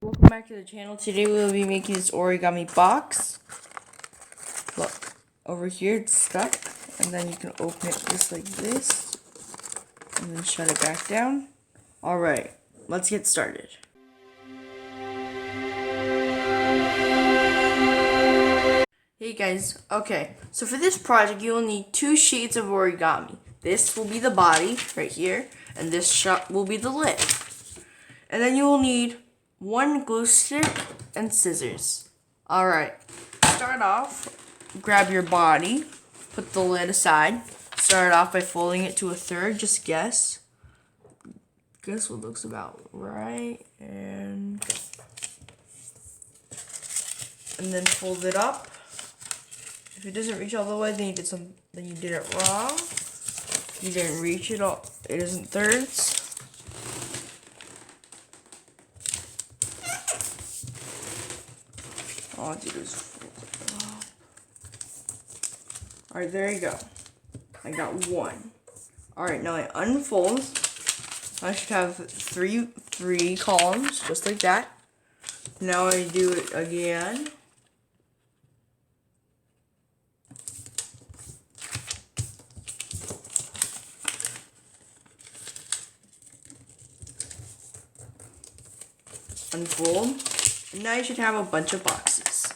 Welcome back to the channel. Today we will be making this origami box. Look, over here it's stuck, and then you can open it just like this, and then shut it back down. Alright, let's get started. Hey guys, okay, so for this project you will need 2 sheets of origami. This will be the body, right here, and this will be the lid. And then you will need 1 glue stick and scissors. Alright, start off, grab your body, put the lid aside. Start off by folding it to 1/3, just guess. Guess what looks about right, and then fold it up. If it doesn't reach all the way, then you did it wrong. You didn't reach it all. It isn't thirds. All I do is fold it up. Alright, there you go. I got 1. Alright, now I unfold. I should have three columns, just like that. Now I do it again. Unfold. And now you should have a bunch of boxes.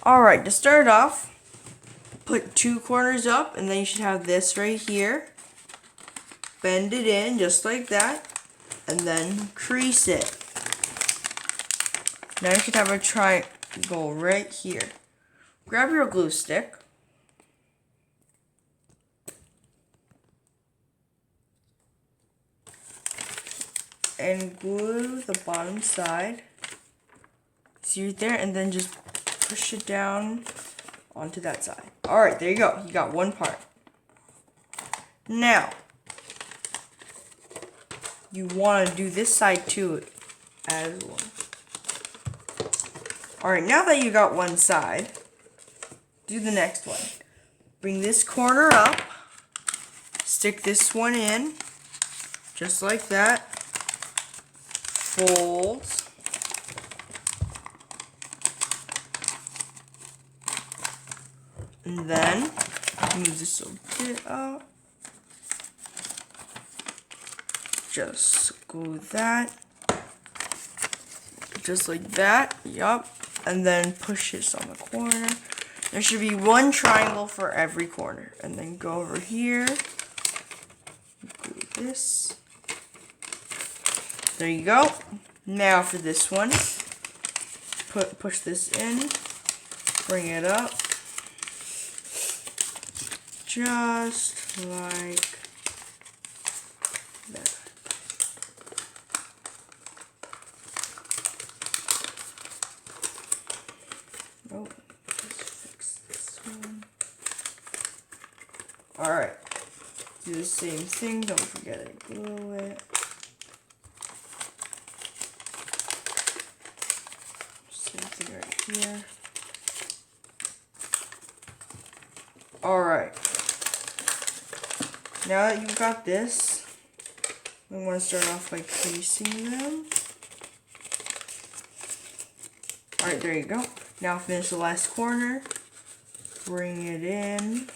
Alright, to start off, put 2 corners up, and then you should have this right here. Bend it in just like that, and then crease it. Now you should have a triangle right here. Grab your glue stick. And glue the bottom side. See right there, and then just push it down onto that side. Alright, there you go. You got 1 part. Now, you want to do this side too as well. Alright, now that you got 1 side, do the next one. Bring this corner up, stick this one in, just like that. Fold. And then move this a bit up. Just glue that. Just like that. Yup. And then push this on the corner. There should be 1 triangle for every corner. And then go over here. Glue this. There you go. Now for this one, push this in, bring it up, just like that. Oh, let's fix this one. Alright, do the same thing, don't forget to glue it. Right here. Alright. Now that you've got this, we want to start off by creasing them. Alright, there you go. Now finish the last corner. Bring it in.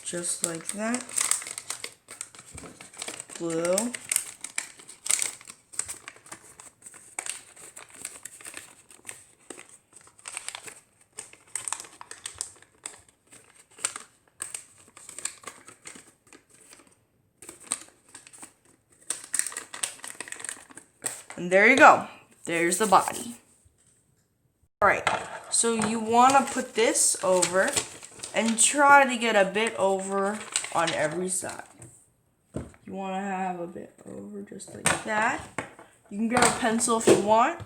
Just like that. Glue. And there you go. There's the body. Alright, so you want to put this over and try to get a bit over on every side. You want to have a bit over just like that. You can grab a pencil if you want.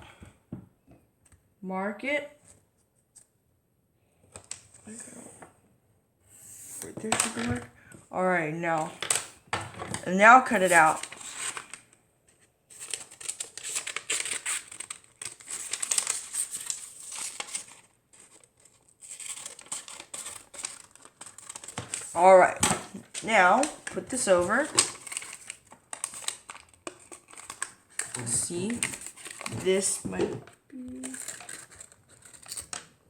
Mark it. Right there should be work. Alright, now. And now cut it out. Alright, now put this over. See, this might be...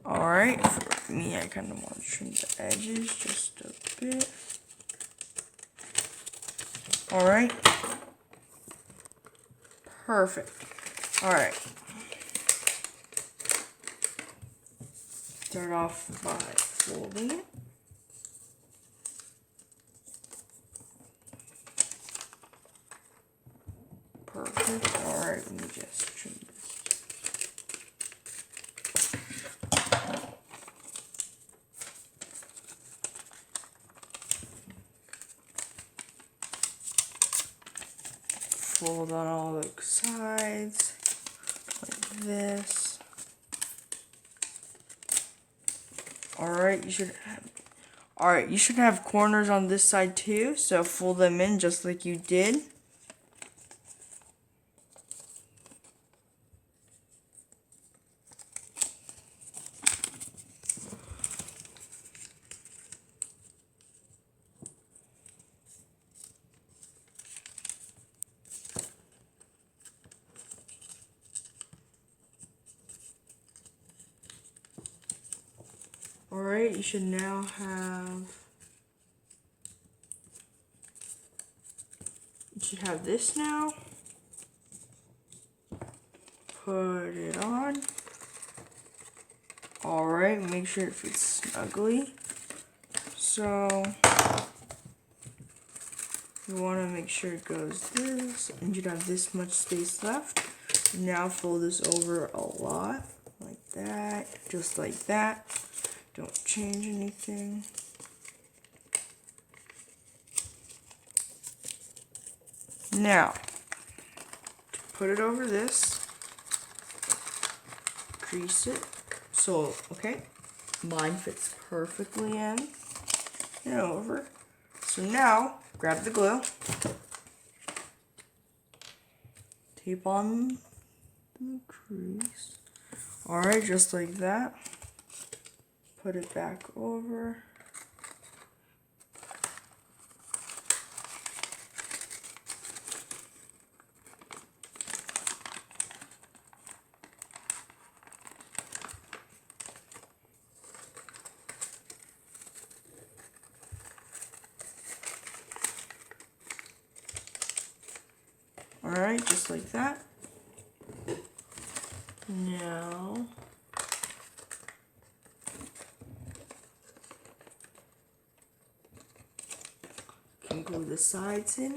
Alright, for me, I kind of want to trim the edges just a bit. Alright. Perfect. Alright. Start off by folding it. Perfect. Alright, let me just trim this. Fold on all the sides, like this. Alright, you should have corners on this side too, so fold them in just like you did. Alright, you should now have this now. Put it on. Alright, make sure it fits snugly. So you want to make sure it goes this, and you'd have this much space left. Now fold this over a lot, like that, just like that. Don't change anything. Now, to put it over this, crease it. So, okay, mine fits perfectly in and over. So now, grab the glue, tape on the crease. Alright, just like that. Put it back over. Alright, just like that. Now, you can glue the sides in.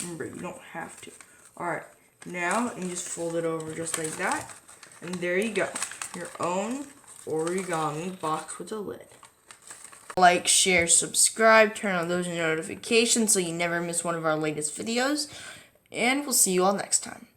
Remember, you don't have to. Alright, now you just fold it over just like that. And there you go. Your own origami box with a lid. Like, share, subscribe, turn on those notifications so you never miss one of our latest videos. And we'll see you all next time.